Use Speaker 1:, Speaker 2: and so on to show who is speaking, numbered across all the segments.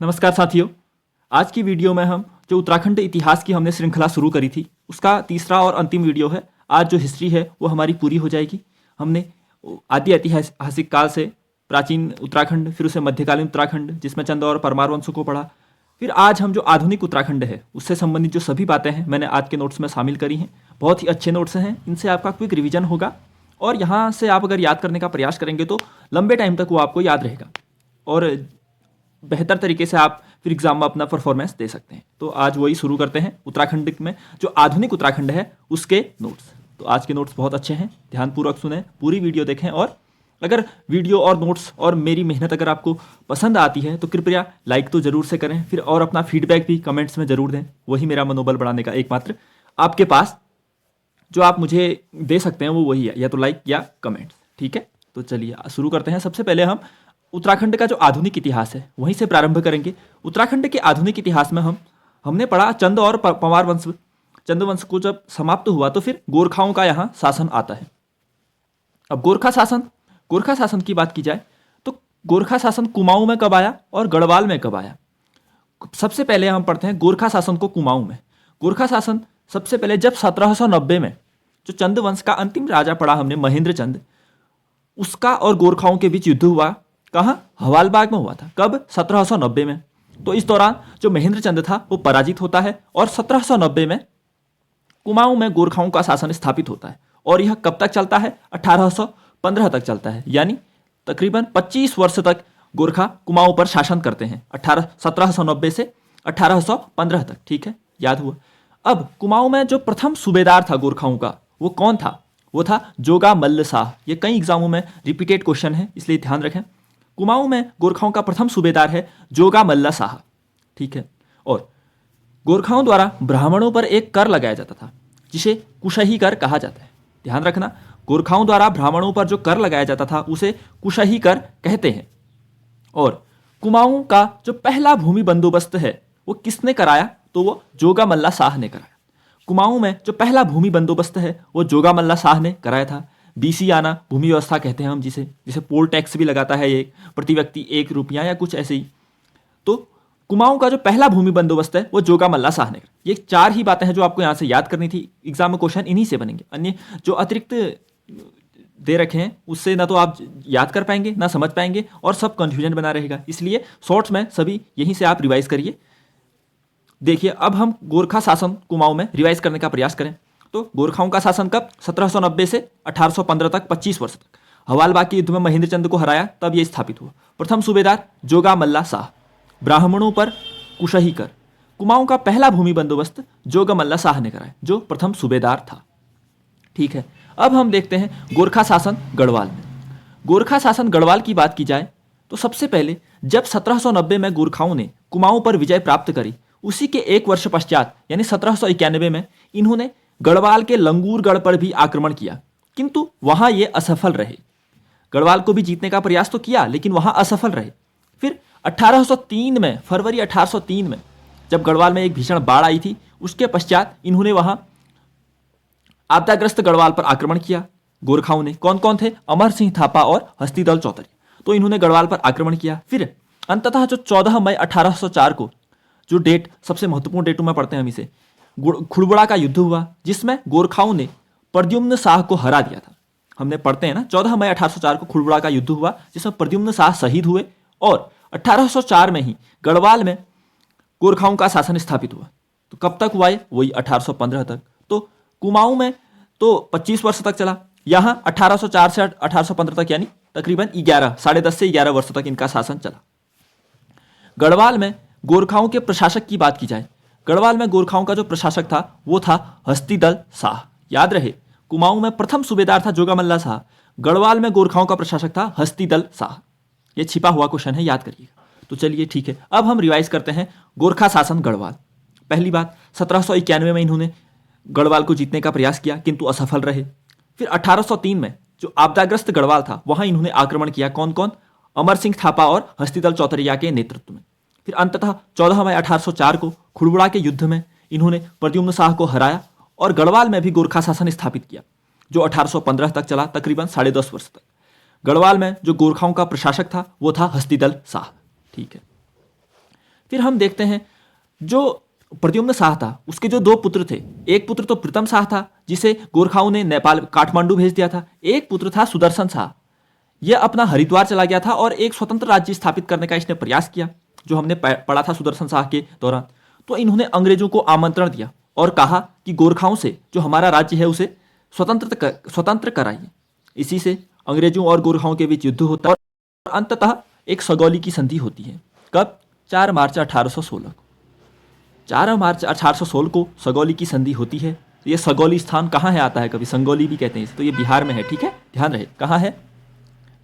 Speaker 1: नमस्कार साथियों। आज की वीडियो में हम जो उत्तराखंड इतिहास की हमने श्रृंखला शुरू करी थी उसका तीसरा और अंतिम वीडियो है। आज जो हिस्ट्री है वो हमारी पूरी हो जाएगी। हमने आदि ऐतिहासिक काल से प्राचीन उत्तराखंड, फिर उसे मध्यकालीन उत्तराखंड जिसमें चंद और परमार वंशों को पढ़ा, फिर आज हम जो आधुनिक उत्तराखंड है उससे संबंधित जो सभी बातें हैं मैंने आज के नोट्स में शामिल करी हैं। बहुत ही अच्छे नोट्स हैं, इनसे आपका क्विक रिवीजन होगा और यहाँ से आप अगर याद करने का प्रयास करेंगे तो लंबे टाइम तक वो आपको याद रहेगा और बेहतर तरीके से आप फिर एग्जाम में अपना परफॉर्मेंस दे सकते हैं। तो आज वही शुरू करते हैं उत्तराखंड में जो आधुनिक उत्तराखंड है उसके नोट्स। तो आज के नोट्स बहुत अच्छे हैं, ध्यानपूर्वक सुने, पूरी वीडियो देखें और अगर वीडियो और नोट्स और मेरी मेहनत अगर आपको पसंद आती है तो कृपया लाइक तो ज़रूर से करें, फिर और अपना फीडबैक भी कमेंट्स में ज़रूर दें। वही मेरा मनोबल बढ़ाने का एकमात्र आपके पास जो आप मुझे दे सकते हैं वो वही है, या तो लाइक या कमेंट्स। ठीक है, तो चलिए शुरू करते हैं। सबसे पहले हम उत्तराखंड का जो आधुनिक इतिहास है वहीं से प्रारंभ करेंगे। उत्तराखंड के आधुनिक इतिहास में हमने पढ़ा चंद और पंवार वंश। चंद वंश को जब समाप्त हुआ तो फिर गोरखाओं का यहाँ शासन आता है। अब गोरखा शासन की बात की जाए तो गोरखा शासन कुमाऊं में कब आया और गढ़वाल में कब आया। सबसे पहले हम पढ़ते हैं गोरखा शासन को कुमाऊं में। गोरखा शासन सबसे पहले जब 1790 में जो चंद वंश का अंतिम राजा पड़ा हमने महेंद्र चंद, उसका और गोरखाओं के बीच युद्ध हुआ। कहाँ? हवालबाग में हुआ था। कब? 1790 में। तो इस दौरान जो महेंद्र चंद था वो पराजित होता है और 1790 में कुमाऊं में गोरखाओं का शासन स्थापित होता है और यह कब तक चलता है? 1815 तक चलता है, यानी तकरीबन 25 वर्ष तक गोरखा कुमाऊं पर शासन करते हैं। 1790 से 1815 तक। ठीक है, याद हुआ। अब कुमाऊं में जो प्रथम सूबेदार था गोरखाओं का वो कौन था? वो था जोगा मल्ल शाह। ये कई एग्जामों में रिपीटेड क्वेश्चन है, इसलिए ध्यान रखें। कुमाऊं में गोरखाओं का प्रथम सूबेदार है जोगा मल्ला शाह। ठीक है, और गोरखाओं द्वारा ब्राह्मणों पर एक कर लगाया जाता था जिसे कुशही कर कहा जाता है। ध्यान रखना, गोरखाओं द्वारा ब्राह्मणों पर जो कर लगाया जाता था उसे कुशही कर कहते हैं। और कुमाऊं का जो पहला भूमि बंदोबस्त है वो किसने कराया? तो वो जोगा मल्ला शाह ने कराया। कुमाऊं में जो पहला भूमि बंदोबस्त है वो जोगा मल्ला शाह ने कराया था। बीसी आना भूमि व्यवस्था कहते हैं हम जिसे पोल टैक्स भी लगाता है, एक प्रति व्यक्ति 1 रुपया या कुछ ऐसे ही। तो कुमाऊं का जो पहला भूमि बंदोबस्त है वो जोगा मल्ला शाह ने। ये 4 ही बातें हैं जो आपको यहाँ से याद करनी थी। एग्जाम में क्वेश्चन इन्हीं से बनेंगे, अन्य जो अतिरिक्त दे रखे हैं उससे ना तो आप याद कर पाएंगे ना समझ पाएंगे और सब कंफ्यूजन बना रहेगा। इसलिए शॉर्ट्स में सभी यहीं से आप रिवाइज करिए। देखिए, अब हम गोरखा शासन कुमाऊं में रिवाइज करने का प्रयास करें तो गोरखाओं का शासन कब? 1790 से 1815 तक, 25 वर्ष तक। हवालबाग के युद्ध में महेंद्र चंद को हराया तब ये स्थापित हुआ। प्रथम सूबेदार जोगा मल्ला शाह, ब्राह्मणों पर कुशही कर। कुमाऊं का पहला भूमि बंदोबस्त जोगा मल्ला शाह ने कराया जो प्रथम सूबेदार था। ठीक है, अब हम देखते हैं गोरखा शासन गढ़वाल में। गोरखा शासन गढ़वाल की बात की जाए तो सबसे पहले जब 1790 में गोरखाओं ने कुमाऊं पर विजय प्राप्त करी, उसी के 1 वर्ष पश्चात यानी 1791 में इन्होंने गढ़वाल के लंगूरगढ़ पर भी आक्रमण किया, किंतु वहां ये असफल रहे। गढ़वाल को भी जीतने का प्रयास तो किया लेकिन वहां असफल रहे। फिर 1803 में, फरवरी 1803 में जब गढ़वाल में एक भीषण बाढ़ आई थी, उसके पश्चात इन्होंने वहां आपदाग्रस्त गढ़वाल पर आक्रमण किया। गोरखाओं ने, कौन कौन थे? अमर सिंह थापा और हस्तीदल चौधरी। तो इन्होंने गढ़वाल पर आक्रमण किया। फिर अंततः जो 14 मई 1804 को, जो डेट सबसे महत्वपूर्ण डेटों में पढ़ते हैं हम इसे, खुड़बुड़ा का युद्ध हुआ जिसमें गोरखाओं ने प्रद्युम्न शाह को हरा दिया था। हमने पढ़ते हैं ना, 14 मई 1804 को खुड़बुड़ा का युद्ध हुआ जिसमें प्रद्युम्न शाह शहीद हुए और 1804 में ही गढ़वाल में गोरखाओं का शासन स्थापित हुआ। तो कब तक हुआ? वही 1815 तक। तो कुमाऊं में तो 25 वर्ष तक चला, यहाँ 1804 से 1815 तक यानी तकरीबन 10.5 से 11 वर्ष तक इनका शासन चला। गढ़वाल में गोरखाओं के प्रशासक की बात की जाए, गढ़वाल में गोरखाओं का जो प्रशासक था वो था हस्तीदल शाह। याद रहे, कुमाऊं में प्रथम सूबेदार था जोगा मल्ला शाह, गढ़वाल में गोरखाओं का प्रशासक था हस्तीदल शाह। ये छिपा हुआ क्वेश्चन है, याद करिएगा। तो चलिए ठीक है, अब हम रिवाइज करते हैं गोरखा शासन गढ़वाल। पहली बात, 1791 में इन्होंने गढ़वाल को जीतने का प्रयास किया किंतु असफल रहे। फिर 1803 में जो आपदाग्रस्त गढ़वाल था वहां इन्होंने आक्रमण किया। कौन कौन? अमर सिंह थापा और हस्तीदल चौधरी के नेतृत्व में। फिर अंततः 14 मई 1804 को खुड़बुड़ा के युद्ध में इन्होंने प्रद्युम्न शाह को हराया और गढ़वाल में भी गोरखा शासन स्थापित किया जो 1815 तक चला, तकरीबन 10.5 वर्ष तक। गढ़वाल में जो गोरखाओं का प्रशासक था वो था हस्तीदल शाह। ठीक है, फिर हम देखते हैं जो प्रद्युम्न शाह था उसके जो दो पुत्र थे, एक पुत्र तो प्रीतम शाह था जिसे गोरखाओं ने नेपाल काठमांडू भेज दिया था, एक पुत्र था सुदर्शन शाह। यह अपना हरिद्वार चला गया था और एक स्वतंत्र राज्य स्थापित करने का इसने प्रयास किया, जो हमने पढ़ा था सुदर्शन शाह के दौरान। तो इन्होंने अंग्रेजों को आमंत्रण दिया और कहा कि गोरखाओं से जो हमारा राज्य है उसे स्वतंत्र कराइए। इसी से अंग्रेजों और गोरखाओं के बीच युद्ध होता है और अंततः एक सगौली की संधि होती है। कब? 4 मार्च 1816 को। 4 मार्च 1816 को सगौली की संधि होती है। ये सगौली स्थान कहाँ है आता है, कभी संगौली भी कहते हैं इसे, तो ये बिहार में है। ठीक है, ध्यान रहे कहाँ है,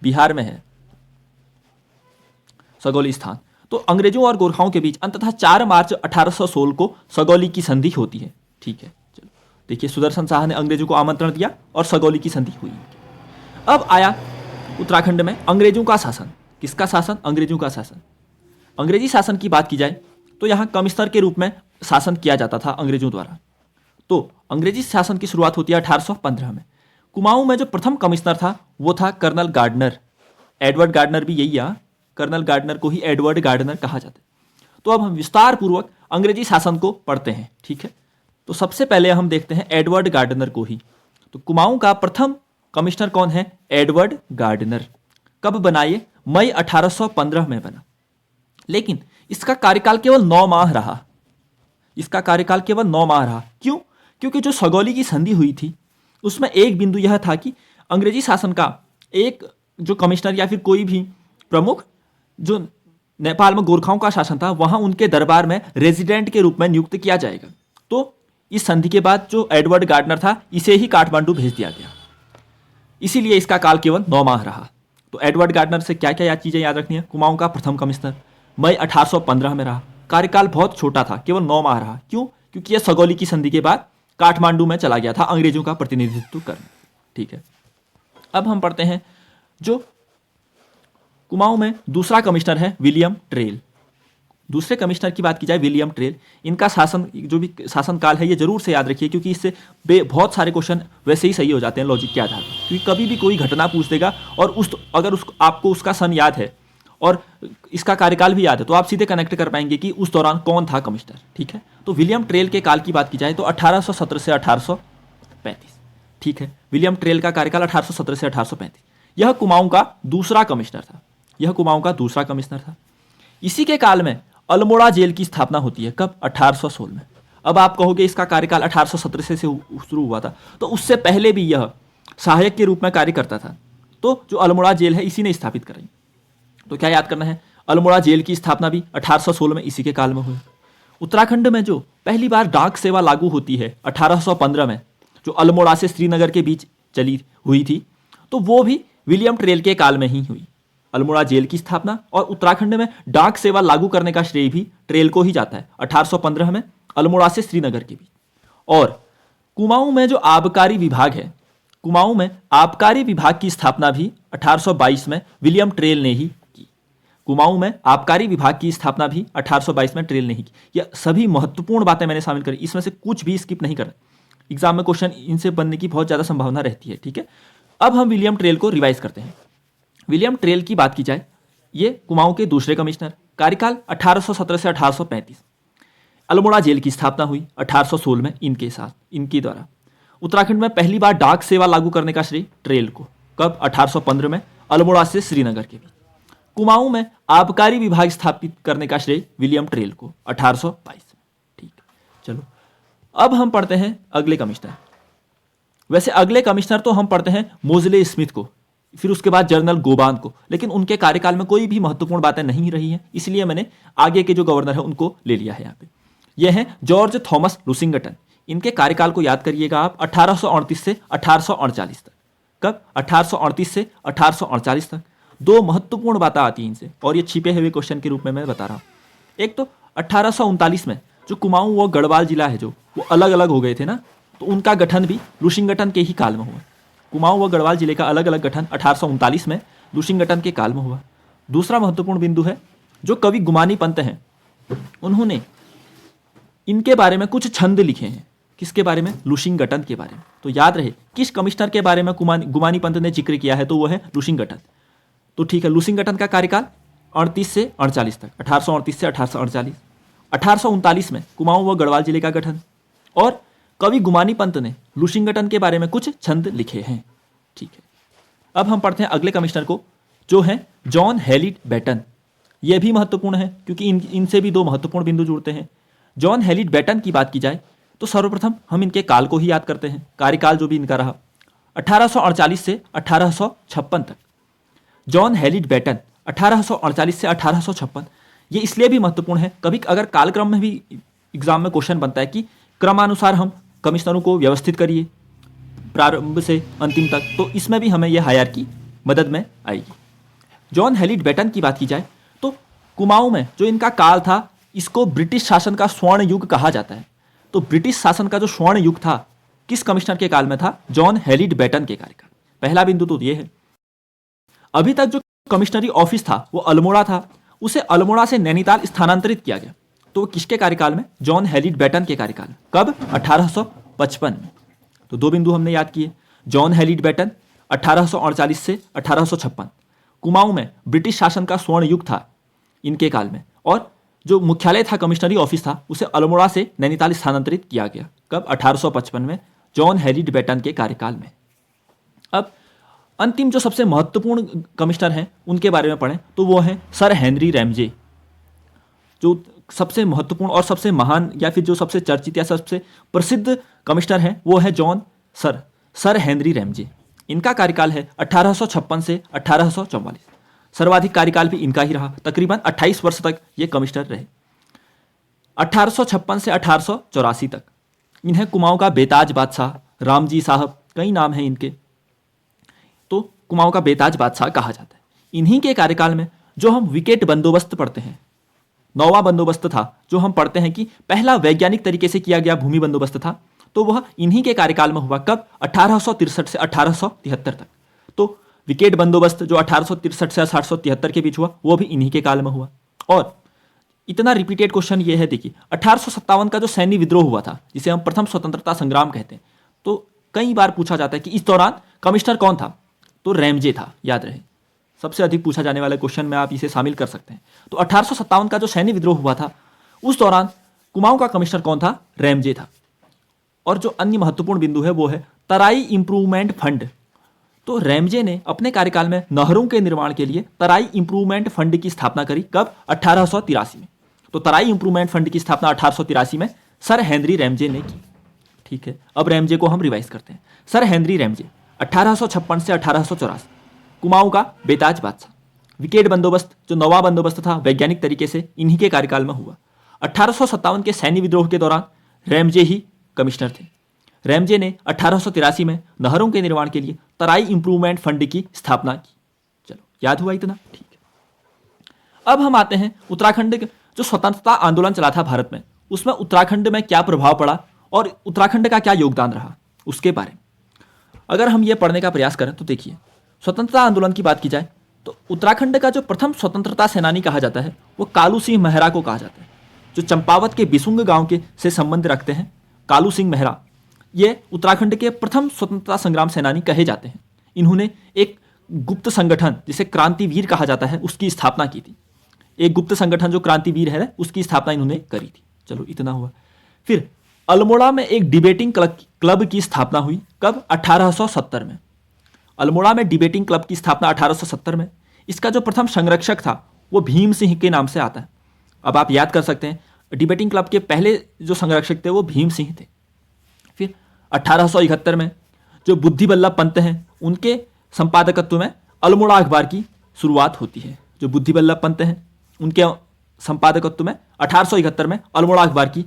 Speaker 1: बिहार में है सगौली स्थान। तो अंग्रेजों और गोरखाओं के बीच अंततः 4 मार्च 1816 को सगौली की संधि होती है। ठीक है, चलो देखिए, सुदर्शन शाह ने अंग्रेजों को आमंत्रण दिया और सगौली की संधि हुई। अब आया उत्तराखंड में अंग्रेजों का शासन। किसका शासन? अंग्रेजों का शासन। अंग्रेजी शासन की बात की जाए तो यहाँ कमिश्नर के रूप में शासन किया जाता था अंग्रेजों द्वारा। तो अंग्रेजी शासन की शुरुआत होती है 1815 में। कुमाऊं में जो प्रथम कमिश्नर था वो था कर्नल गार्डनर। एडवर्ड गार्डनर भी यही है, कर्नल गार्डनर को ही एडवर्ड गार्डनर कहा जाता है। तो अब हम विस्तार पूर्वक अंग्रेजी शासन को पढ़ते हैं। ठीक है, तो सबसे पहले हम देखते हैं एडवर्ड गार्डनर को ही। तो कुमाऊं का प्रथम कमिश्नर कौन है? Edward Gardner. कब बना ये? मई 1815 में बना। लेकिन इसका कार्यकाल केवल 9 माह रहा। इसका कार्यकाल केवल 9 माह रहा। क्यों? क्योंकि जो सगौली की संधि हुई थी उसमें एक बिंदु यह था कि अंग्रेजी शासन का एक जो कमिश्नर या फिर कोई भी प्रमुख जो नेपाल में गोरखाओं का शासन था वहां उनके दरबार में रेजिडेंट के रूप में नियुक्त किया जाएगा। तो इस संधि के बाद जो एडवर्ड गार्डनर था इसे ही काठमांडू भेज दिया गया, इसीलिए इसका काल केवल 9 माह रहा। तो एडवर्ड गार्डनर से क्या क्या चीजें याद रखनी है? कुमाऊं का प्रथम कमिश्नर, मई 1815 में रहा, कार्यकाल बहुत छोटा था, केवल 9 माह रहा। क्यों? क्योंकि यह सगौली की संधि के बाद काठमांडू में चला गया था अंग्रेजों का प्रतिनिधित्व करने। ठीक है, अब हम पढ़ते हैं जो कुमाऊं में दूसरा कमिश्नर है विलियम ट्रेल। दूसरे कमिश्नर की बात की जाए विलियम ट्रेल, इनका शासन जो भी शासनकाल है ये जरूर से याद रखिए, क्योंकि इससे बहुत सारे क्वेश्चन वैसे ही सही हो जाते हैं लॉजिक के आधार पर। क्योंकि कभी भी कोई घटना पूछ देगा और अगर आपको उसका सन याद है और इसका कार्यकाल भी याद है तो आप सीधे कनेक्ट कर पाएंगे कि उस दौरान कौन था कमिश्नर। ठीक है, तो विलियम ट्रेल के काल की बात की जाए तो 1817 से 1835। ठीक है, विलियम ट्रेल का कार्यकाल 1817 से 1835। यह कुमाऊं का दूसरा कमिश्नर था। यह कुमाऊं का दूसरा कमिश्नर था। इसी के काल में अल्मोड़ा जेल की स्थापना होती है। कब? 1816 में। अब आप कहोगे इसका कार्यकाल 1817 से शुरू हुआ था, तो उससे पहले भी यह सहायक के रूप में कार्य करता था। तो जो अल्मोड़ा जेल है इसी ने स्थापित कराई। तो क्या याद करना है? अल्मोड़ा जेल की स्थापना भी 1816 में इसी के काल में हुई। उत्तराखंड में जो पहली बार डाक सेवा लागू होती है 1815 में, जो अल्मोड़ा से श्रीनगर के बीच चली हुई थी, तो वो भी विलियम ट्रेल के काल में ही हुई। अल्मोड़ा जेल की स्थापना और उत्तराखंड में डाक सेवा लागू करने का श्रेय भी ट्रेल को ही जाता है 1815 में अल्मोड़ा से श्रीनगर के बीच। और कुमाऊं में जो आबकारी विभाग है, कुमाऊं में आबकारी विभाग की स्थापना भी 1822 में विलियम ट्रेल ने ही की। कुमाऊं में आबकारी विभाग की स्थापना भी 1822 में ट्रेल ने ही की। यह सभी महत्वपूर्ण बातें मैंने शामिल करी, इसमें से कुछ भी स्किप नहीं करना। एग्जाम में क्वेश्चन इनसे बनने की बहुत ज़्यादा संभावना रहती है। ठीक है, अब हम विलियम ट्रेल को रिवाइज करते हैं। विलियम ट्रेल की बात की जाए, ये कुमाऊं के दूसरे कमिश्नर, कार्यकाल 1817 से 1835। अल्मोड़ा जेल की स्थापना हुई 1816 में इनके द्वारा। उत्तराखंड में पहली बार डाक सेवा लागू करने का श्रेय ट्रेल को। कब? 1815 में अल्मोड़ा से श्रीनगर के बीच। कुमाऊं में आबकारी विभाग स्थापित करने का श्रेय विलियम ट्रेल को 1822 में। ठीक, चलो अब हम पढ़ते हैं अगले कमिश्नर। वैसे अगले कमिश्नर तो हम पढ़ते हैं मोजले स्मिथ को, फिर उसके बाद जनरल गोबांद को, लेकिन उनके कार्यकाल में कोई भी महत्वपूर्ण बातें नहीं रही हैं, इसलिए मैंने आगे के जो गवर्नर है उनको ले लिया है यहाँ पे। ये हैं जॉर्ज थॉमस लुसिंगटन। इनके कार्यकाल को याद करिएगा आप, 1838 से 1839 तक। कब? 1838 से 1839 तक। दो महत्वपूर्ण बातें आती हैं इनसे, और ये छिपे हुए क्वेश्चन के रूप में मैं बता रहा हूँ। एक तो 1839 में जो कुमाऊं व गढ़वाल जिला है जो वो अलग अलग हो गए थे ना, तो उनका गठन भी लुसिंगटन के ही काल में हुआ। कुमाऊं व गढ़वाल जिले का अलग अलग गठन 1839 में लुसिंगटन के काल में हुआ। दूसरा महत्वपूर्ण बिंदु है जो कवि गुमानी पंत हैं, उन्होंने इनके बारे में कुछ छंद लिखे हैं। किसके बारे में? लुसिंगटन के बारे में। तो याद रहे किस कमिश्नर के बारे में गुमानी पंत ने जिक्र किया है, तो वो है लुसिंगटन। तो ठीक है, लुसिंगटन का कार्यकाल 1838 से 48 तक, 1838 से 1848। 1839 में कुमाऊं व गढ़वाल जिले का गठन। और कवि गुमानी पंत ने लुशिंगटन के बारे में कुछ छंद लिखे हैं। ठीक है, अब हम पढ़ते हैं अगले कमिश्नर को, जो है जॉन हेलिड बैटन। यह भी महत्वपूर्ण है क्योंकि इनसे भी दो महत्वपूर्ण बिंदु जुड़ते हैं। जॉन हेलिड बैटन की बात की जाए तो सर्वप्रथम हम इनके काल को ही याद करते हैं, कार्यकाल जो भी इनका रहा 1848 से 1856 तक। जॉन हेलिड बैटन 1848 से 1856, ये इसलिए भी महत्वपूर्ण है, कभी अगर कालक्रम में भी एग्जाम में क्वेश्चन बनता है कि क्रमानुसार हम कमिश्नरों को व्यवस्थित करिए प्रारंभ से अंतिम तक, तो इसमें भी हमें यह हायरार्की मदद में आएगी। जॉन हेलिड बैटन की बात की जाए तो कुमाऊं में जो इनका काल था, इसको ब्रिटिश शासन का स्वर्ण युग कहा जाता है। तो ब्रिटिश शासन का जो स्वर्ण युग था किस कमिश्नर के काल में था? जॉन हेलिड बैटन के कार्यकाल। पहला बिंदु तो ये है। अभी तक जो कमिश्नरी ऑफिस था वो अल्मोड़ा था, उसे अल्मोड़ा से नैनीताल स्थानांतरित किया गया। तो किसके कार्यकाल में? जॉन हेलिड बैटन के कार्यकाल में। कब? 1855 में। तो दो बिंदु हमने याद किए, जॉन हेलिड बैटन 1848 से 1856। कुमाऊं में ब्रिटिश शासन का स्वर्ण युग था इनके काल में, और जो मुख्यालय था, कमिश्नरी ऑफिस था, उसे अल्मोड़ा से नैनीताल स्थानांतरित किया गया। कब? 1855 में, जॉन हेलिड बैटन के कार्यकाल में। अब अंतिम जो सबसे महत्वपूर्ण कमिश्नर हैं उनके बारे में पढ़ें तो वो हैं सर हेनरी रैमजे। जो सबसे महत्वपूर्ण और सबसे महान या फिर जो सबसे चर्चित या सबसे प्रसिद्ध कमिश्नर हैं वो है सर हेनरी रैमजे। इनका कार्यकाल है 1856 से 1844। सर्वाधिक कार्यकाल भी इनका ही रहा, तकरीबन 28 वर्ष तक ये कमिश्नर रहे। 1856 से 1884 तक इन्हें कुमाऊं का बेताज बादशाह, रामजी साहब, कई नाम हैं इनके, तो कुमाऊं का बेताज बादशाह कहा जाता है। इन्हीं के कार्यकाल में जो हम विकेट बंदोबस्त पढ़ते हैं, 9वां बंदोबस्त था जो हम पढ़ते हैं कि पहला वैज्ञानिक तरीके से किया गया भूमि बंदोबस्त था, तो वह इन्हीं के कार्यकाल में हुआ। कब? 1863 से 1873 तक। तो विकेट बंदोबस्त जो 1863 से 1873 के बीच हुआ वो भी इन्हीं के काल में हुआ। और इतना रिपीटेड क्वेश्चन ये है, देखिए 1857 का जो सैन्य विद्रोह हुआ था, जिसे हम प्रथम स्वतंत्रता संग्राम कहते हैं, तो कई बार पूछा जाता है कि इस दौरान कमिश्नर कौन था? तो रैमजे था, याद रहे। सबसे अधिक पूछा जाने वाले क्वेश्चन में आप इसे शामिल कर सकते हैं। तो 1857 का जो सैन्य विद्रोह हुआ था उस दौरान कुमाऊं का कमिश्नर कौन था? रैमजे था। और जो अन्य महत्वपूर्ण बिंदु है वो है तराई इंप्रूवमेंट फंड। तो रैमजे ने अपने कार्यकाल में नहरों के निर्माण के लिए तराई इंप्रूवमेंट फंड की स्थापना करी। कब? 1883 में। तो तराई इंप्रूवमेंट फंड की स्थापना 1883 में सर हेनरी रैमजे ने की। ठीक है, अब रैमजे को हम रिवाइज करते हैं। सर हेनरी रैमजे 1856 से 1884, कुमाऊं का बेताज बादशाह। विकेट बंदोबस्त जो 9वां बंदोबस्त था वैज्ञानिक तरीके से, इन्हीं के कार्यकाल में हुआ। 1857 के सैन्य विद्रोह के दौरान रैमजे ही कमिश्नर थे। रैमजे ने 1883 में नहरों के निर्माण के लिए तराई इंप्रूवमेंट फंड की स्थापना की। चलो, याद हुआ इतना? ठीक है। अब हम आते हैं उत्तराखंड के जो स्वतंत्रता आंदोलन चला था भारत में, उसमें उत्तराखंड में क्या प्रभाव पड़ा और उत्तराखंड का क्या योगदान रहा, उसके बारे में अगर हम ये पढ़ने का प्रयास करें तो देखिए, स्वतंत्रता आंदोलन की बात की जाए तो उत्तराखंड का जो प्रथम स्वतंत्रता सेनानी कहा जाता है वो कालू सिंह मेहरा को कहा जाता है, जो चंपावत के बिसुंग गांव के से संबंध रखते हैं। कालू सिंह मेहरा ये उत्तराखंड के प्रथम स्वतंत्रता संग्राम सेनानी कहे जाते हैं। इन्होंने एक गुप्त संगठन जिसे क्रांतिवीर कहा जाता है उसकी स्थापना की थी। एक गुप्त संगठन जो क्रांतिवीर है उसकी स्थापना इन्होंने करी थी। चलो, इतना हुआ। फिर अल्मोड़ा में एक डिबेटिंग क्लब की स्थापना हुई। कब? 1870 में। अल्मोड़ा में डिबेटिंग क्लब की स्थापना 1870 में। इसका जो प्रथम संरक्षक था वो भीम सिंह के नाम से आता है। अब आप याद कर सकते हैं, डिबेटिंग क्लब के पहले जो संरक्षक थे वो भीम सिंह थे। फिर 1871 में जो बुद्धि बल्लभ पंत हैं उनके संपादकत्व में अल्मोड़ा अखबार की शुरुआत होती है। जो बुद्धि बल्लभ पंत हैं उनके संपादकत्व में 1871 में अल्मोड़ा अखबार की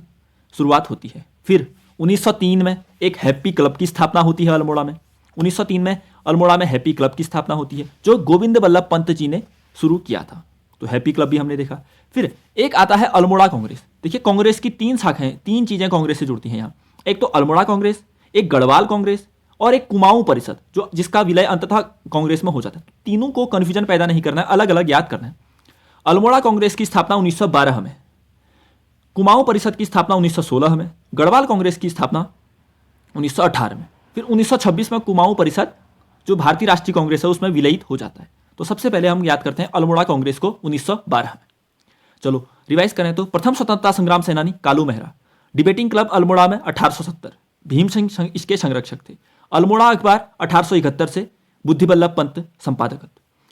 Speaker 1: शुरुआत होती है। फिर 1903 में एक हैप्पी क्लब की स्थापना होती है अल्मोड़ा में। 1903 में अल्मोड़ा में हैप्पी क्लब की स्थापना होती है जो गोविंद बल्लभ पंत जी ने शुरू किया था। तो हैप्पी क्लब भी हमने देखा। फिर एक आता है अल्मोड़ा कांग्रेस। देखिए, कांग्रेस की 3 शाखाएं, 3 चीजें कांग्रेस से जुड़ती हैं यहाँ। एक तो अल्मोड़ा कांग्रेस, एक गढ़वाल कांग्रेस और एक कुमाऊं परिषद जो जिसका विलय अंततः कांग्रेस में हो जाता है। तीनों को कन्फ्यूजन पैदा नहीं करना है, अलग अलग याद करना है। अल्मोड़ा कांग्रेस की स्थापना 1912 में, कुमाऊं परिषद की स्थापना 1916 में, गढ़वाल कांग्रेस की स्थापना 1918 में। फिर 1926 में कुमाऊं परिषद जो भारतीय राष्ट्रीय कांग्रेस है उसमें विलयित हो जाता है। तो सबसे पहले हम याद करते हैं अल्मोड़ा कांग्रेस को 1912 में। चलो रिवाइज करें तो प्रथम स्वतंत्रता संग्राम सेनानी कालू मेहरा, डिबेटिंग क्लब अल्मोड़ा में 1870, भीम सिंह इसके संरक्षक थे। अल्मोड़ा अखबार 1871 से बुद्धि बल्लभ पंत संपादक।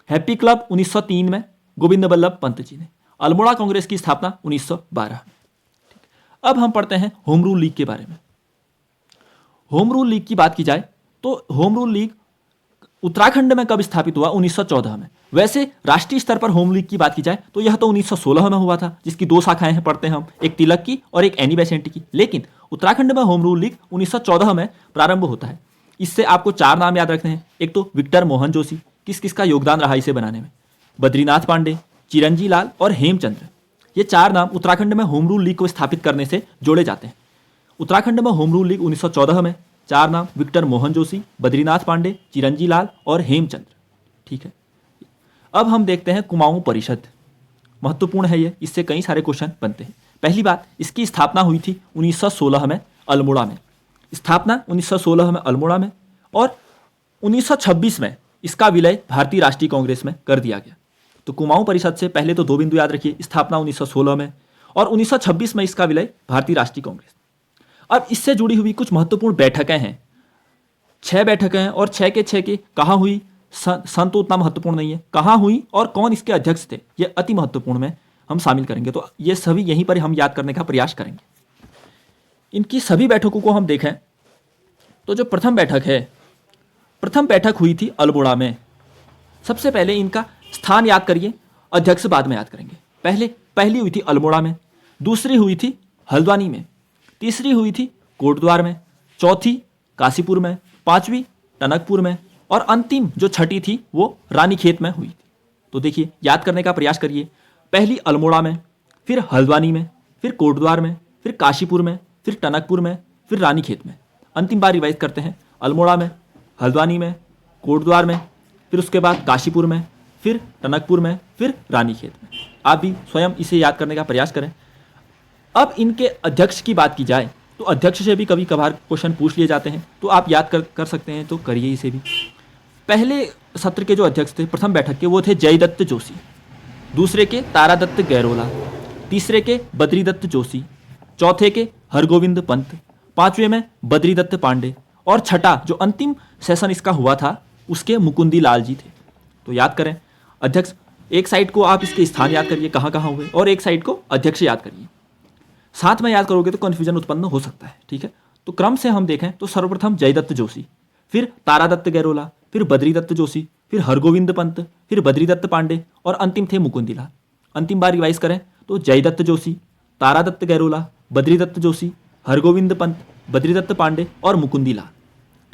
Speaker 1: हैप्पी क्लब 1903 में गोविंद बल्लभ पंत जी ने। अल्मोड़ा कांग्रेस की स्थापना 1912 में। अब हम पढ़ते हैं होम रूल लीग के बारे में। होम रूल लीग की बात की जाए तो होम रूल लीग उत्तराखंड में कब स्थापित हुआ? 1914 में। वैसे राष्ट्रीय स्तर पर होम लीग की बात की जाए तो यह तो 1916 में हुआ था, जिसकी दो शाखाएं हैं, पढ़ते हैं हम, एक तिलक की और एक एनी बेसेंट की। लेकिन उत्तराखंड में होम रूल लीग 1914 में प्रारंभ होता है। इससे आपको 4 नाम याद रखने हैं। एक तो विक्टर मोहन जोशी, किस किस का योगदान रहा इसे बनाने में? बद्रीनाथ पांडे, चिरंजी लाल और हेमचंद्र। ये 4 नाम उत्तराखंड में होम रूल लीग को स्थापित करने से जोड़े जाते हैं। उत्तराखंड में होम रूल लीग 1914 में 4 नाम विक्टर मोहन जोशी, बद्रीनाथ पांडे, चिरंजी लाल और हेमचंद्र। ठीक है। अब हम देखते हैं कुमाऊं परिषद। महत्वपूर्ण है ये, इससे कई सारे क्वेश्चन बनते हैं। पहली बात, इसकी स्थापना हुई थी 1916 में अल्मोड़ा में। स्थापना 1916 में अल्मोड़ा में, और 1926 में इसका विलय भारतीय राष्ट्रीय कांग्रेस में कर दिया गया। तो कुमाऊं परिषद से पहले तो 2 बिंदु याद रखिए, स्थापना 1916 में और 1926 में इसका विलय भारतीय राष्ट्रीय कांग्रेस। अब इससे जुड़ी हुई कुछ महत्वपूर्ण बैठकें हैं। 6 बैठकें हैं और 6 के 6 की कहाँ हुई, सन तो उतना महत्वपूर्ण नहीं है, कहाँ हुई और कौन इसके अध्यक्ष थे, ये अति महत्वपूर्ण में हम शामिल करेंगे। तो ये सभी यहीं पर हम याद करने का प्रयास करेंगे। इनकी सभी बैठकों को हम देखें तो जो प्रथम बैठक है, प्रथम बैठक हुई थी अल्मोड़ा में। सबसे पहले इनका स्थान याद करिए, अध्यक्ष बाद में याद करेंगे। पहली हुई थी अल्मोड़ा में, दूसरी हुई थी हल्द्वानी में, तीसरी हुई थी कोटद्वार में, चौथी काशीपुर में, 5वीं टनकपुर में और अंतिम जो छठी थी वो रानीखेत में हुई थी। तो देखिए, याद करने का प्रयास करिए। पहली अल्मोड़ा में, फिर हल्द्वानी में, फिर कोटद्वार में, फिर काशीपुर में, फिर टनकपुर में, फिर रानीखेत में। अंतिम बार रिवाइज करते हैं, अल्मोड़ा में, हल्द्वानी में, कोटद्वार में, फिर उसके बाद काशीपुर में, फिर टनकपुर में, फिर रानीखेत में। आप भी स्वयं इसे याद करने का प्रयास करें। अब इनके अध्यक्ष की बात की जाए तो अध्यक्ष से भी कभी कभार क्वेश्चन पूछ लिए जाते हैं, तो आप याद कर सकते हैं, तो करिए इसे भी। पहले सत्र के जो अध्यक्ष थे प्रथम बैठक के, वो थे जयदत्त जोशी, दूसरे के तारादत्त गैरोला, तीसरे के बद्रीदत्त जोशी, चौथे के हरगोविंद पंत, 5वें में बद्रीदत्त पांडे और छठा जो अंतिम सेशन इसका हुआ था उसके मुकुंदी लाल जी थे। तो याद करें अध्यक्ष, एक साइड को आप इसके स्थान याद करिए कहाँ कहाँ हुए, और एक साइड को अध्यक्ष याद करिए। साथ में याद करोगे तो कन्फ्यूजन उत्पन्न हो सकता है। ठीक है, तो क्रम से हम देखें तो सर्वप्रथम जयदत्त जोशी, फिर तारादत्त गैरोला, फिर बद्रीदत्त जोशी, फिर हरगोविंद पंत, फिर बद्रीदत्त पांडे और अंतिम थे मुकुंदी लाल। अंतिम बार रिवाइज करें तो जयदत्त जोशी, तारादत्त गैरोला, बद्रीदत्त जोशी, हरगोविंद पंत, बद्रीदत्त पांडे और मुकुंदी लाल।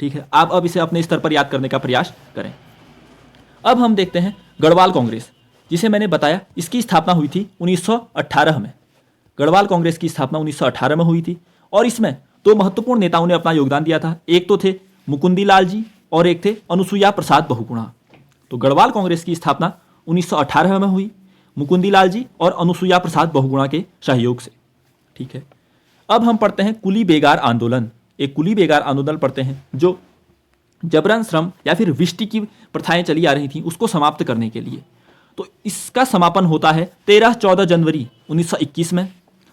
Speaker 1: ठीक है, आप अब इसे अपने स्तर पर याद करने का प्रयास करें। अब हम देखते हैं गढ़वाल कांग्रेस, जिसे मैंने बताया इसकी स्थापना हुई थी 1918 में। गढ़वाल कांग्रेस की स्थापना 1918 में हुई थी और इसमें 2 महत्वपूर्ण नेताओं ने अपना योगदान दिया था। एक तो थे मुकुंदी लाल जी और एक थे अनुसुईया प्रसाद बहुगुणा। तो गढ़वाल कांग्रेस की स्थापना 1918 में हुई, मुकुंदी लाल जी और अनुसुईया प्रसाद बहुगुणा के सहयोग से। ठीक है, अब हम पढ़ते हैं कुली बेगार आंदोलन। एक कुली बेगार आंदोलन पढ़ते हैं जो जबरन श्रम या फिर विष्टि की प्रथाएं चली आ रही थी उसको समाप्त करने के लिए। तो इसका समापन होता है 13-14 जनवरी 1921 में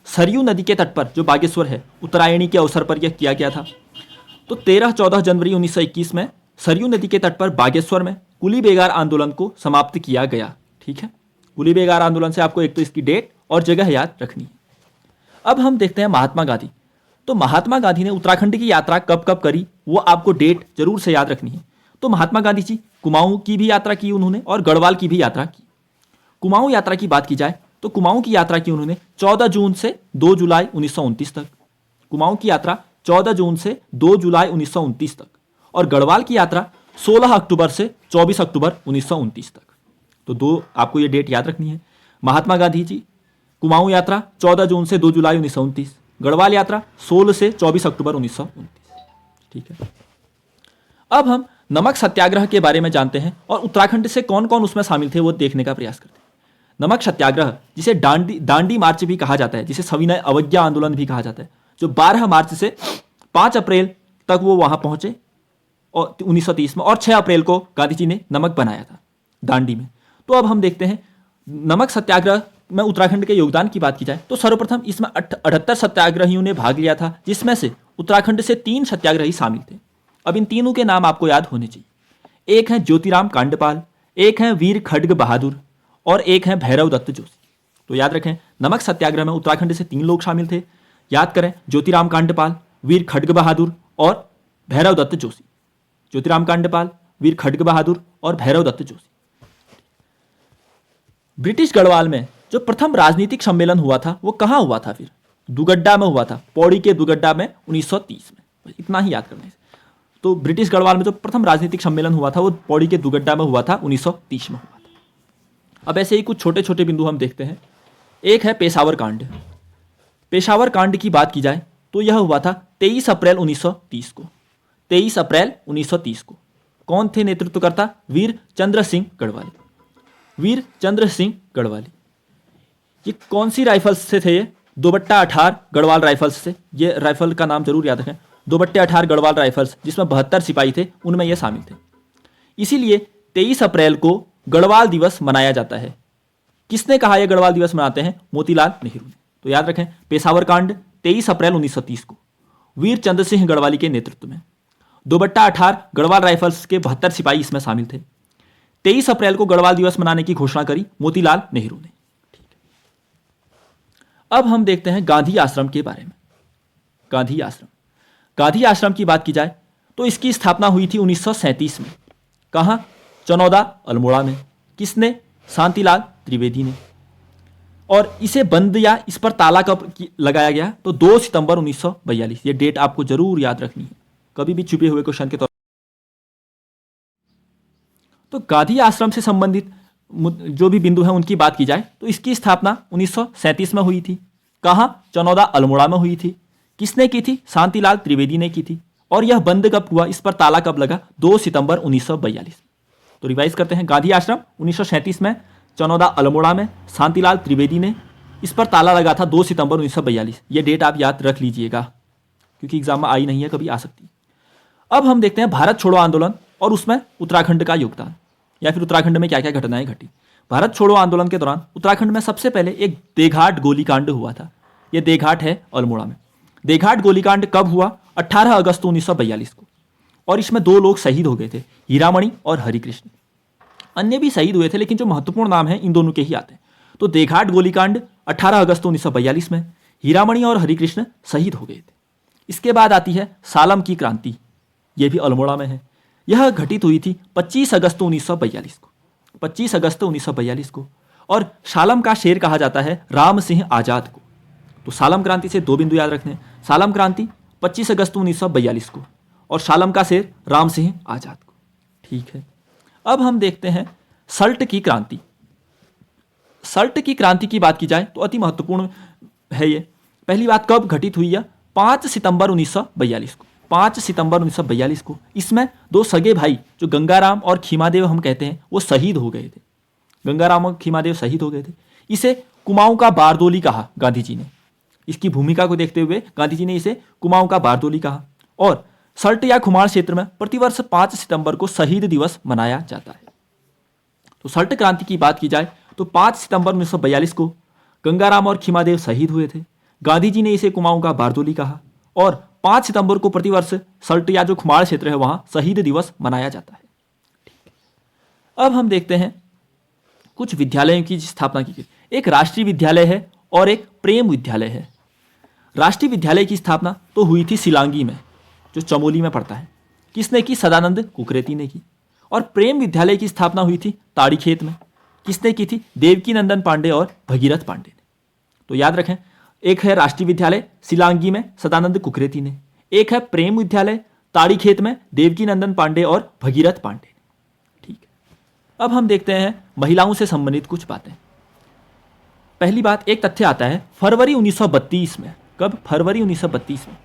Speaker 1: सरयू नदी के तट पर, जो बागेश्वर है, उत्तरायणी के अवसर पर यह किया गया था। तो 13-14 जनवरी 1921 में सरयू नदी के तट पर बागेश्वर में कुली बेगार आंदोलन को समाप्त किया गया। ठीक है, कुली बेगार आंदोलन से आपको एक तो इसकी डेट और जगह याद रखनी है। अब हम देखते हैं महात्मा गांधी। तो महात्मा गांधी ने उत्तराखंड की यात्रा कब कब करी वो आपको डेट जरूर से याद रखनी है। तो महात्मा गांधी जी कुमाऊं की भी यात्रा की उन्होंने और गढ़वाल की भी यात्रा की। कुमाऊं यात्रा की बात की जाए तो कुमाऊं की यात्रा की उन्होंने 14 जून से 2 जुलाई 1929 तक। कुमाऊं की यात्रा 14 जून से 2 जुलाई 1929 तक और गढ़वाल की यात्रा 16 अक्टूबर से 24 अक्टूबर 1929 तक। तो 2 आपको ये डेट याद रखनी है। महात्मा गांधी जी कुमाऊं यात्रा 14 जून से 2 जुलाई 1929, गढ़वाल यात्रा 16 से 24 अक्टूबर 1929। ठीक है, अब हम नमक सत्याग्रह के बारे में जानते हैं और उत्तराखंड से कौन कौन उसमें शामिल थे वो देखने का प्रयास करते हैं। नमक सत्याग्रह, जिसे दांडी मार्च भी कहा जाता है, जिसे सविनय अवज्ञा आंदोलन भी कहा जाता है, जो 12 मार्च से 5 अप्रैल तक वो वहां पहुंचे और 1930 में, और 6 अप्रैल को गांधी जी ने नमक बनाया था। दांडी में। तो अब हम देखते हैं नमक सत्याग्रह में उत्तराखंड के योगदान की बात की जाए तो सर्वप्रथम इसमें 78 सत्याग्रहियों ने भाग लिया था, जिसमें से उत्तराखंड से 3 सत्याग्रही शामिल थे। अब इन तीनों के नाम आपको याद होने चाहिए। एक है ज्योतिराम कांडपाल, एक है वीर खड्ग बहादुर और एक है भैरव दत्त जोशी। तो याद रखें, नमक सत्याग्रह में उत्तराखंड से 3 लोग शामिल थे। याद करें, ज्योतिराम कांडपाल, वीर खड्ग बहादुर और भैरव दत्त जोशी। ज्योतिराम कांडपाल, वीर खड्ग बहादुर और भैरव दत्त जोशी। ब्रिटिश गढ़वाल में जो प्रथम राजनीतिक सम्मेलन हुआ था वो कहाँ हुआ था? फिर दुगड्डा में हुआ था, पौड़ी के दुगड्डा में 1930 में। इतना ही याद करना है। तो ब्रिटिश गढ़वाल में जो प्रथम राजनीतिक सम्मेलन हुआ था वो पौड़ी के दुगड्डा में हुआ था, 1930 में हुआ था। अब ऐसे ही कुछ छोटे छोटे बिंदु हम देखते हैं। एक है पेशावर कांड। पेशावर कांड की बात की जाए तो यह हुआ था 23 अप्रैल 1930 को। 23 अप्रैल 1930 को। कौन थे नेतृत्वकर्ता? वीर चंद्र सिंह गढ़वाली। वीर चंद्र सिंह गढ़वाली। ये कौन सी राइफल्स से थे? ये 2/18 गढ़वाल राइफल्स से। ये राइफल का नाम जरूर याद रखें, 2/18 गढ़वाल राइफल्स, जिसमें 72 सिपाही थे, उनमें ये शामिल थे। इसीलिए 23 अप्रैल को गढ़वाल दिवस मनाया जाता है। किसने कहा यह गढ़वाल दिवस मनाते हैं? मोतीलाल नेहरू ने। तो याद रखें, पेशावर कांड 23 अप्रैल 1930 को, वीर चंद्र सिंह गढ़वाली के नेतृत्व में। 2/18 गढ़वाल राइफल्स के 72 सिपाही इसमें शामिल थे। 23 अप्रैल को गढ़वाल दिवस मनाने की घोषणा करी मोतीलाल नेहरू ने। अब हम देखते हैं गांधी आश्रम के बारे में। गांधी आश्रम। गांधी आश्रम की बात की जाए तो इसकी स्थापना हुई थी 1937 में। कहाँ? चनौदा अल्मोड़ा में। किसने? शांतिलाल त्रिवेदी ने। और इसे बंद या इस पर ताला कब लगाया गया? तो 2 सितंबर 1942। ये डेट आपको जरूर याद रखनी है, कभी भी छुपे हुए क्वेश्चन के तौर। तो गांधी आश्रम से संबंधित जो भी बिंदु हैं उनकी बात की जाए तो इसकी स्थापना 1937 में हुई थी। कहाँ? चनौदा अल्मोड़ा में हुई थी। किसने की थी? शांतिलाल त्रिवेदी ने की थी। और यह बंद कब हुआ, इस पर ताला कब लगा? 2 सितंबर 1942। तो रिवाइज करते हैं, गांधी आश्रम 1937 में, चनौदा अल्मोड़ा में, शांतिलाल त्रिवेदी ने। इस पर ताला लगा था 2 सितंबर 1942। ये डेट आप याद रख लीजिएगा क्योंकि एग्जाम में आई नहीं है, कभी आ सकती है। अब हम देखते हैं भारत छोड़ो आंदोलन और उसमें उत्तराखंड का योगदान, या फिर उत्तराखंड में क्या क्या घटनाएं घटी। भारत छोड़ो आंदोलन के दौरान उत्तराखंड में सबसे पहले एक देघाट गोलीकांड हुआ था। यह देघाट है अल्मोड़ा में। देघाट गोलीकांड कब हुआ? 18 अगस्त 1942 को। और इसमें 2 लोग शहीद हो गए थे, हीरामणि और हरिकृष्ण। अन्य भी शहीद हुए थे, लेकिन जो महत्वपूर्ण नाम है इन दोनों के ही आते हैं। तो देघाट गोलीकांड 18 अगस्त 1942 में हीरामणि और हरिकृष्ण शहीद हो गए थे। इसके बाद आती है सालम की क्रांति। यह भी अल्मोड़ा में है। यह घटित हुई थी 25 अगस्त 1942 को। 25 अगस्त 1942 को। और सालम का शेर कहा जाता है राम सिंह आजाद को। तो सालम क्रांति से 2 बिंदु याद रखने हैं। सालम क्रांति 25 अगस्त 1942 को और सालम का शेर राम सिंह आजाद को। ठीक है। अब हम देखते हैं सल्ट की क्रांति। सल्ट की क्रांति की बात की जाए तो अति महत्वपूर्ण है ये। पहली बात कब घटित हुई है? 5 सितंबर 1942 को। 5 सितंबर 1942 को। इसमें 2 सगे भाई जो गंगाराम और खीमादेव हम कहते हैं वो शहीद हो गए थे। गंगाराम और खीमादेव शहीद हो गए थे। इसे कुमाऊं का बारदोली कहा गांधी जी ने। इसकी भूमिका को देखते हुए गांधी जी ने इसे कुमाऊं का बारदोली कहा। और सल्ट या खुमार क्षेत्र में प्रतिवर्ष 5 सितंबर को शहीद दिवस मनाया जाता है। तो सल्ट क्रांति की बात की जाए तो 5 सितंबर 1942 को गंगाराम और खीमादेव शहीद हुए थे। गांधी जी ने इसे कुमाऊं का बारदोली कहा। और 5 सितंबर को प्रतिवर्ष सल्ट या जो खुमार क्षेत्र है वहां शहीद दिवस मनाया जाता है। अब हम देखते हैं कुछ विद्यालयों की स्थापना की गई। एक राष्ट्रीय विद्यालय है और एक प्रेम विद्यालय है। राष्ट्रीय विद्यालय की स्थापना तो हुई थी सिलांगी में, जो चमोली में पड़ता है। किसने की? सदानंद कुकरेती ने की। और प्रेम विद्यालय की स्थापना हुई थी ताड़ीखेत में। किसने की थी? देवकी नंदन पांडे और भगीरथ पांडे ने। तो याद रखें, एक है राष्ट्रीय विद्यालय सिलांगी में सदानंद कुकरेती ने, एक है प्रेम विद्यालय ताड़ीखेत में देवकी नंदन पांडे और भगीरथ पांडे ने। ठीक है। अब हम देखते हैं महिलाओं से संबंधित कुछ बातें। पहली बात, एक तथ्य आता है फरवरी 1932 में। कब? फरवरी 1932 में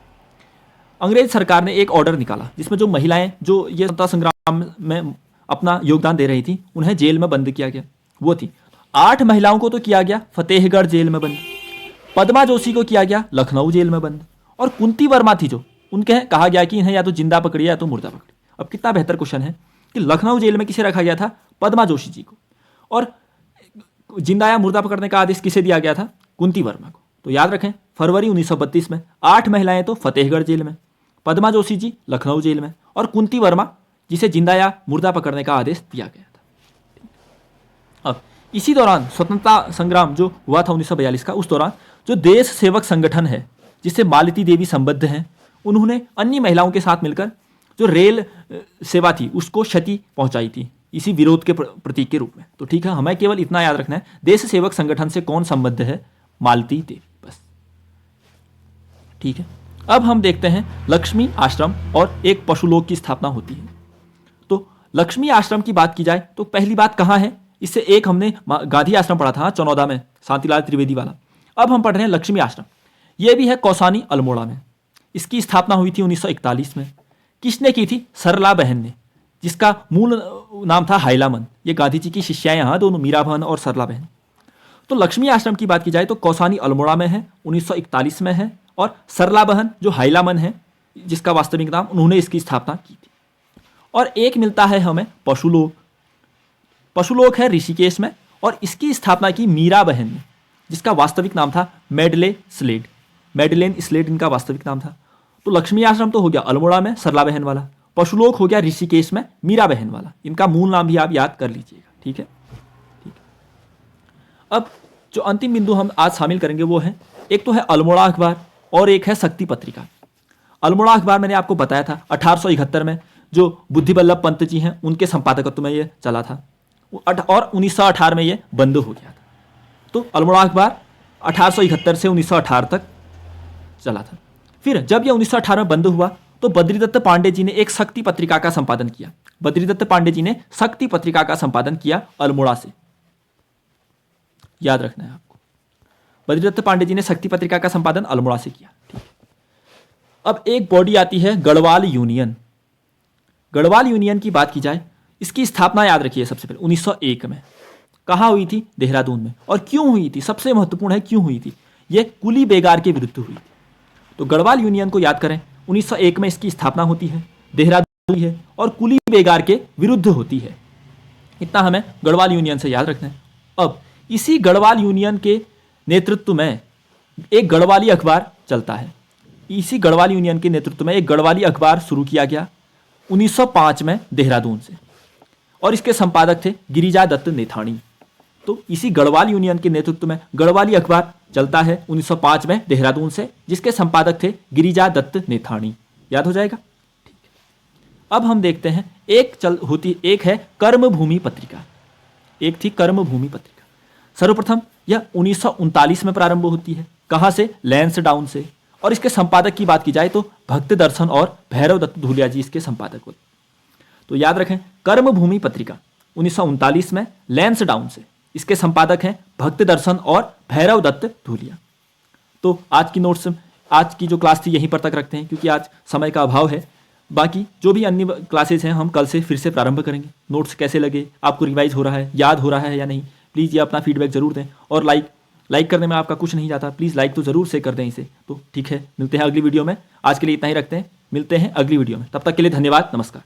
Speaker 1: अंग्रेज सरकार ने एक ऑर्डर निकाला जिसमें जो महिलाएं जो ये स्वतंत्रता संग्राम में अपना योगदान दे रही थी उन्हें जेल में बंद किया गया। वो थी 8 महिलाओं को तो किया गया फतेहगढ़ जेल में बंद, पद्मा जोशी को किया गया लखनऊ जेल में बंद, और कुंती वर्मा थी जो, उनके कहा गया कि इन्हें या तो जिंदा पकड़िए या तो मुर्दा पकड़िए। अब कितना बेहतर क्वेश्चन है कि लखनऊ जेल में किसे रखा गया था? पद्मा जोशी जी को। और जिंदा या मुर्दा पकड़ने का आदेश किसे दिया गया था? कुंती वर्मा को। तो याद रखें, फरवरी 1932 में 8 महिलाएं तो फतेहगढ़ जेल में, पद्मा जोशी जी लखनऊ जेल में, और कुंती वर्मा जिसे जिंदा या मुर्दा पकड़ने का आदेश दिया गया था। अब इसी दौरान स्वतंत्रता संग्राम जो हुआ था 1942 का, उस दौरान जो देश सेवक संगठन है जिससे मालती देवी संबद्ध हैं, उन्होंने अन्य महिलाओं के साथ मिलकर जो रेल सेवा थी उसको क्षति पहुंचाई थी, इसी विरोध के प्रतीक के रूप में। तो ठीक है, हमें केवल इतना याद रखना है, देश सेवक संगठन से कौन संबद्ध है? मालती देवी, बस। ठीक है, अब हम देखते हैं लक्ष्मी आश्रम और एक पशुलोक की स्थापना होती है। तो लक्ष्मी आश्रम की बात की जाए तो पहली बात कहाँ है? इससे एक हमने गांधी आश्रम पढ़ा था चनौदा में, शांतिलाल त्रिवेदी वाला। अब हम पढ़ रहे हैं लक्ष्मी आश्रम। यह भी है कौसानी अल्मोड़ा में। इसकी स्थापना हुई थी 1941 में। किसने की थी? सरला बहन ने, जिसका मूल नाम था हाइलामन। ये गांधी जी की शिष्याएं यहाँ दोनों, मीरा बहन और सरला बहन। तो लक्ष्मी आश्रम की बात की जाए तो कौसानी अल्मोड़ा में है, 1941 में है, और सरला बहन जो हाइलामन है जिसका वास्तविक नाम, उन्होंने इसकी स्थापना की थी। और एक मिलता है हमें पशुलोक। पशुलोक है ऋषिकेश में, और इसकी स्थापना की मीरा बहन ने, जिसका वास्तविक नाम था मेडले स्लेड। मेडलेन स्लेड इनका वास्तविक नाम था। तो लक्ष्मी आश्रम तो हो गया अल्मोड़ा में सरला बहन वाला, पशुलोक हो गया ऋषिकेश में मीरा बहन वाला। इनका मूल नाम भी आप याद कर लीजिएगा। ठीक है, ठीक है। अब जो अंतिम बिंदु हम आज शामिल करेंगे वो है, एक तो है अल्मोड़ा अखबार और एक है शक्ति पत्रिका। अल्मोड़ा अखबार मैंने आपको बताया था 1871 में जो बुद्धि बल्लभ पंत जी हैं उनके संपादकत्व में ये चला था, और 1918 में ये बंद हो गया था। तो अल्मोड़ा अखबार 1871 से 1918 तक चला था। फिर जब यह 1918 में बंद हुआ तो बद्रीदत्त पांडे जी ने एक शक्ति पत्रिका का संपादन किया। बद्रीदत्त पांडे जी ने शक्ति पत्रिका का संपादन किया अल्मोड़ा से, याद रखना है आपको। बद्रीदत्त पांडे जी ने शक्ति पत्रिका का संपादन अल्मोड़ा से किया। ठीक। अब एक बॉडी आती है गढ़वाल यूनियन। गढ़वाल यूनियन की बात की जाए, इसकी स्थापना याद रखिए सबसे पहले 1901 में। कहाँ हुई थी? देहरादून में। और क्यों हुई थी? सबसे महत्वपूर्ण है क्यों हुई थी। यह कुली बेगार के विरुद्ध हुई थी। तो गढ़वाल यूनियन को याद करें, 1901 में इसकी स्थापना होती है, देहरादून है, और कुली बेगार के विरुद्ध होती है। इतना हमें गढ़वाल यूनियन से याद रखना है। अब इसी गढ़वाल यूनियन के नेतृत्व में एक गढ़वाली अखबार चलता है। इसी गढ़वाल यूनियन के नेतृत्व में एक गढ़वाली अखबार शुरू किया गया 1905 में देहरादून से, और इसके संपादक थे गिरिजा दत्त नेथाणी। तो इसी गढ़वाल यूनियन के नेतृत्व में गढ़वाली अखबार चलता है 1905 में देहरादून से, जिसके संपादक थे गिरिजा दत्त नेथाणी। याद हो जाएगा? ठीक है। अब हम देखते हैं एक है कर्मभूमि पत्रिका। एक थी कर्मभूमि पत्रिका। सर्वप्रथम यह 1939 में प्रारंभ होती है। कहाँ से? लैंसडाउन से। और इसके संपादक की बात की जाए तो भक्त दर्शन और भैरव दत्त धूलिया जी इसके संपादक होते। तो याद रखें, कर्मभूमि पत्रिका 1939 में लैंसडाउन से, इसके संपादक हैं भक्त दर्शन और भैरव दत्त धूलिया। तो आज की जो क्लास थी यहीं पर तक रखते हैं, क्योंकि आज समय का अभाव है। बाकी जो भी अन्य क्लासेस हैं हम कल से फिर से प्रारंभ करेंगे। नोट्स कैसे लगे, आपको रिवाइज हो रहा है, याद हो रहा है या नहीं, प्लीज़ ये अपना फीडबैक जरूर दें। और लाइक करने में आपका कुछ नहीं जाता, प्लीज़ लाइक तो ज़रूर से कर दें इसे। तो ठीक है, मिलते हैं अगली वीडियो में। आज के लिए इतना ही रखते हैं, मिलते हैं अगली वीडियो में। तब तक के लिए धन्यवाद, नमस्कार।